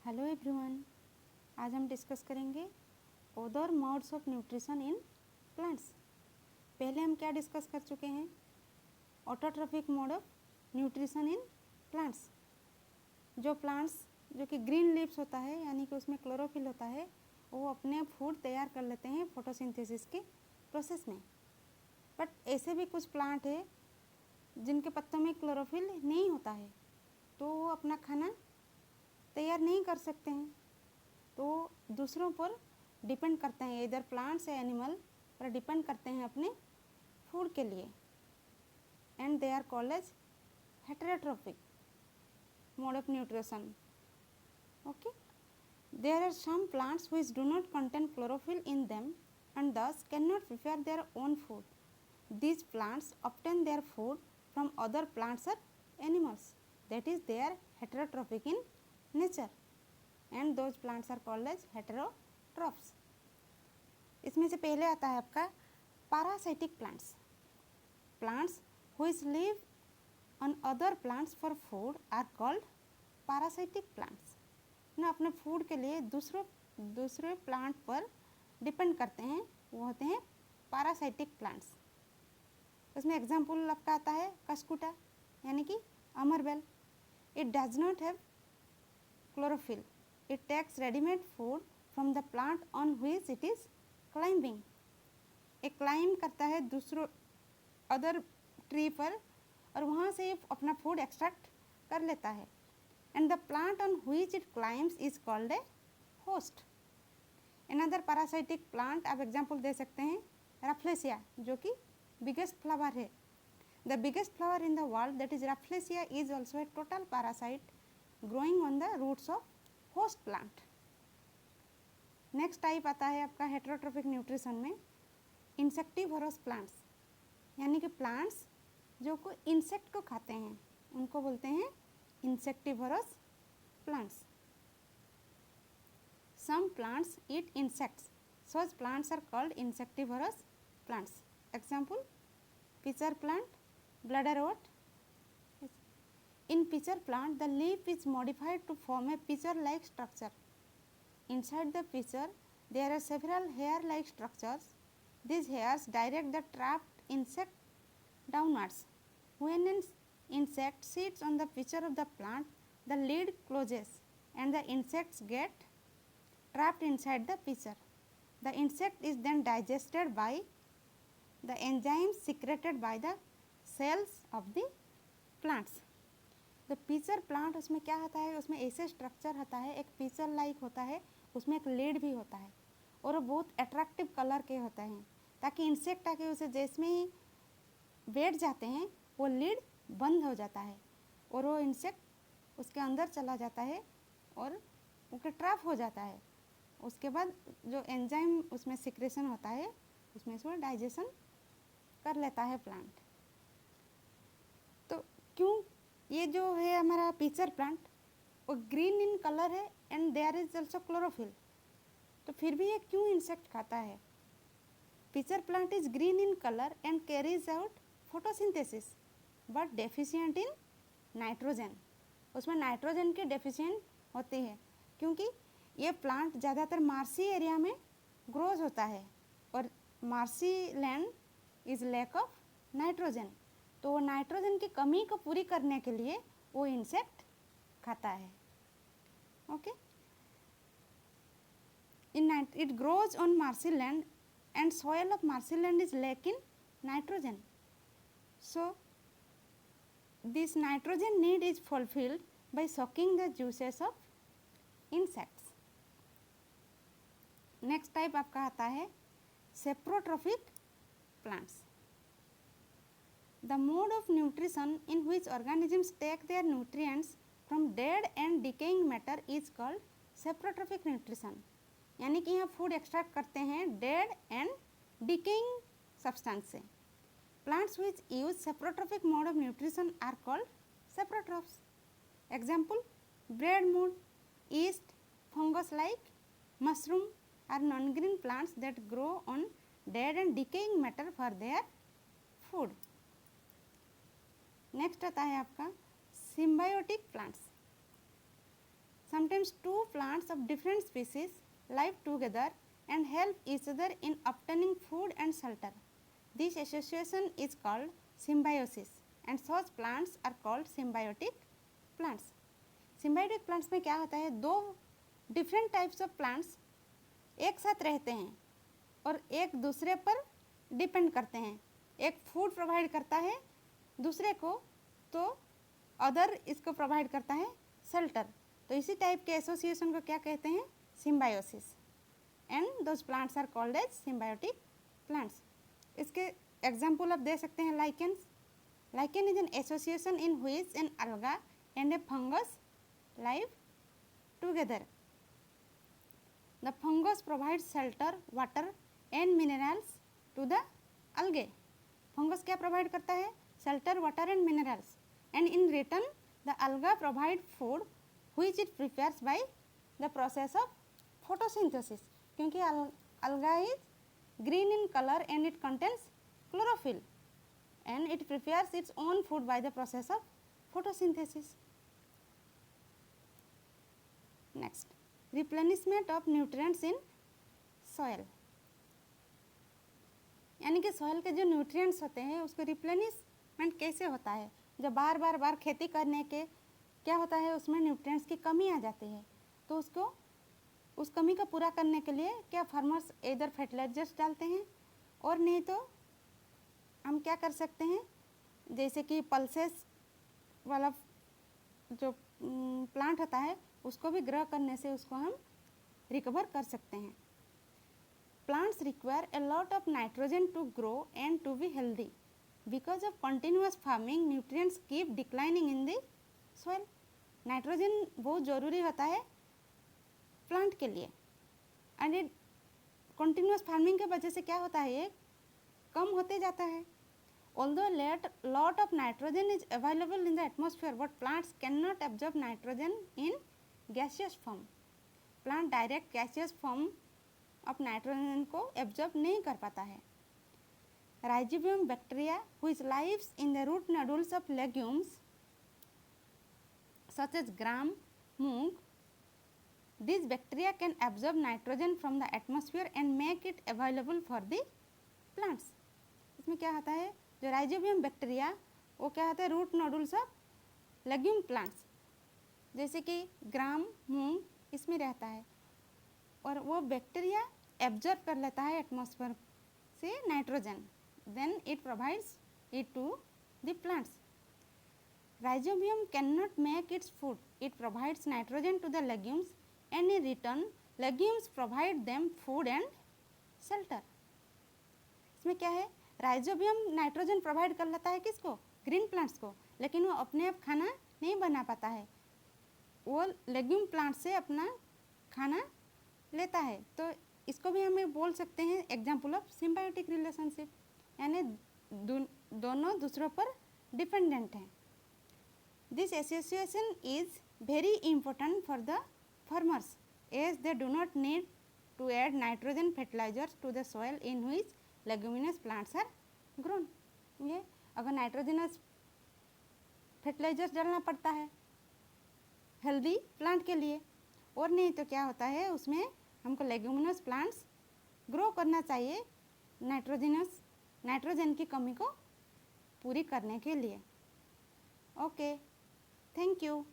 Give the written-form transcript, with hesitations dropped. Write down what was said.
Hello everyone, आज हम discuss करेंगे other modes of nutrition in plants. पहले हम क्या डिस्कस कर चुके हैं? Autotrophic mode of nutrition in plants. जो प्लांट्स जो कि ग्रीन लीव्स होता है, यानी कि उसमें क्लोरोफिल होता है, वो अपने फूड तैयार कर लेते हैं फोटोसिंथेसिस के प्रोसेस में। बट ऐसे भी कुछ प्लांट है जिनके पत्तों में क्लोरोफिल नहीं होता है, तो वो अपना खाना तैयार नहीं कर सकते हैं, तो दूसरों पर डिपेंड करते हैं, इधर प्लांट्स या एनिमल पर डिपेंड करते हैं अपने फूड के लिए। And they are called as heterotrophic mode of nutrition. Okay, there are some plants which do not contain chlorophyll in them and thus cannot prepare their own food. These plants obtain their food from other plants or animals, that is they are heterotrophic in nature and those plants are called as heterotrophs. इसमें से पहले आता है आपका parasitic plants. Plants which live on other plants for food are called parasitic plants. ना अपने food के लिए दूसरे प्लांट पर डिपेंड करते हैं, वो होते हैं पैरासाइटिक प्लांट्स। उसमें एग्जाम्पल आपका आता है कस्कुटा, यानी कि अमरबेल। It does not have chlorophyll, it takes readymade food from the plant on which it is climbing. एक क्लाइंब करता है दूसरों अदर ट्री पर और वहाँ से अपना फूड एक्सट्रैक्ट कर लेता है। And the plant on which it climbs is called a host. Another parasitic plant आप एग्जाम्पल दे सकते हैं रफ्लेसिया, जो कि बिगेस्ट फ्लावर है। The biggest flower in the world, that is rafflesia, is also a total parasite growing on the roots of host plant. Next type आता है आपका हेटेरोट्रॉफिक न्यूट्रिशन में इंसेक्टिवोरस प्लांट्स, यानी कि प्लांट्स जो को इंसेक्ट को खाते हैं, उनको बोलते हैं insectivorous plants. Some plants eat insects. Such plants are called insectivorous plants. Example: pitcher plant, bladderwort. In pitcher plant, the leaf is modified to form a pitcher-like structure. Inside the pitcher, there are several hair-like structures. These hairs direct the trapped insect downwards. When an insect sits on the pitcher of the plant, the lid closes and the insects get trapped inside the pitcher. The insect is then digested by the enzymes secreted by the cells of the plants. The pitcher plant, उसमें क्या होता है, उसमें ऐसे structure होता है, एक picture like होता है, उसमें एक लीड भी होता है और वो बहुत अट्रैक्टिव कलर के होते हैं, ताकि इंसेक्ट आके उसे जिसमें ही बैठ जाते हैं वो लीड बंद हो जाता है और वो इंसेक्ट उसके अंदर चला जाता है और उसके ट्रैप हो जाता है। उसके बाद जो एंजाइम उसमें सिक्रेशन होता है, उसमें से वो डाइजेशन कर लेता है प्लांट। तो क्यों ये जो है हमारा पिचर प्लांट, वो ग्रीन इन कलर है and there is also chlorophyll, तो फिर भी ये क्यों इंसेक्ट खाता है? Pitcher plant is green in colour and carries out photosynthesis but deficient in nitrogen. उसमें नाइट्रोजन की डेफिशिएंट होती है, क्योंकि ये प्लांट ज़्यादातर मार्सी एरिया में ग्रोज होता है और marshy land is lack of nitrogen, तो वो नाइट्रोजन की कमी को पूरी करने के लिए वो इंसेक्ट खाता है। Okay, it grows on marshy land and soil of marshy land is lack in nitrogen, so this nitrogen need is fulfilled by sucking the juices of insects. Next type आपका आता है saprotrophic plants. The mode of nutrition in which organisms take their nutrients from dead and decaying matter is called saprotrophic nutrition. यानी कि यहाँ food extract करते हैं dead and decaying substance से। Plants which use saprotrophic mode of nutrition are called saprotrophs. Example: breadwood, yeast, fungus like mushroom are non-green plants that grow on dead and decaying matter for their food. Next आता है आपका symbiotic plants. Some sometimes two plants of different species live together and help each other in obtaining food and shelter. This association is called symbiosis and such plants are called symbiotic plants. Symbiotic plants में क्या होता है, दो different types of plants एक साथ रहते हैं और एक दूसरे पर डिपेंड करते हैं. एक फूड प्रोवाइड करता है दूसरे को, तो अदर इसको प्रोवाइड करता है शेल्टर. तो इसी टाइप के एसोसिएशन को क्या कहते हैं, symbiosis. And those plants are called as symbiotic plants. इसके एग्जाम्पल आप दे सकते हैं lichens. Lichen is an association in which an alga and a fungus live together. The fungus provides shelter, water and minerals to the algae. Fungus क्या provide करता है, shelter, water and minerals. And in return the alga provide food which it prepares by the process of photosynthesis. क्योंकि alga is green in color and it contains chlorophyll and it prepares its own food by the process of photosynthesis. Next, replenishment of nutrients in soil. यानी कि soil के जो nutrients होते हैं उसको replenishment कैसे होता है. जब बार बार खेती करने के क्या होता है, उसमें न्यूट्रिएंट्स की कमी आ जाती है, तो उसको उस कमी को पूरा करने के लिए क्या फार्मर्स इधर फर्टिलाइजर्स डालते हैं, और नहीं तो हम क्या कर सकते हैं, जैसे कि पल्सेस वाला जो प्लांट होता है उसको भी ग्रो करने से उसको हम रिकवर कर सकते हैं. Plants require a lot of nitrogen to grow and to be healthy. Because of continuous farming, nutrients keep declining in the soil. Nitrogen बहुत ज़रूरी होता है प्लांट के लिए, एंड ये कंटिन्यूस फार्मिंग के वजह से क्या होता है, ये कम होते जाता है. Although lot of nitrogen is available in the atmosphere, but plants cannot absorb nitrogen in gaseous form. Plant direct gaseous form of nitrogen को एब्जॉर्ब नहीं कर पाता है. Rhizobium bacteria which lives in the root nodules of legumes such as gram, moong. These bacteria can absorb nitrogen from the atmosphere and make it available for the plants. इसमें क्या होता है, जो राइजोबियम बैक्टीरिया वो क्या होता है, root नोडुल्स of legume plants जैसे कि ग्राम, मूंग, इसमें रहता है, और वो बैक्टीरिया एब्जॉर्ब कर लेता है एटमॉस्फेयर से nitrogen, then it provides it to the plants. Rhizobium can not make its food, it provides nitrogen to the legumes and in return legumes provide them food and shelter. इसमें क्या है, rhizobium nitrogen provide कर लेता है किसको, green plants को, लेकिन वो अपने आप खाना नहीं बना पाता है, वो लेग्यूम प्लांट से अपना खाना लेता है. तो इसको भी हमें बोल सकते हैं एग्जाम्पल ऑफ सिम्बायोटिक रिलेशनशिप, यानी दोनों दूसरों पर डिपेंडेंट हैं. This association is very important for the farmers as they do not need to add nitrogen fertilisers to the soil in which leguminous plants are grown. ये अगर nitrogenous fertilisers डालना पड़ता है हेल्दी प्लांट के लिए, और नहीं तो क्या होता है, उसमें हमको लेग्यूमिनस प्लांट्स ग्रो करना चाहिए नाइट्रोजन की कमी को पूरी करने के लिए. Okay, thank you.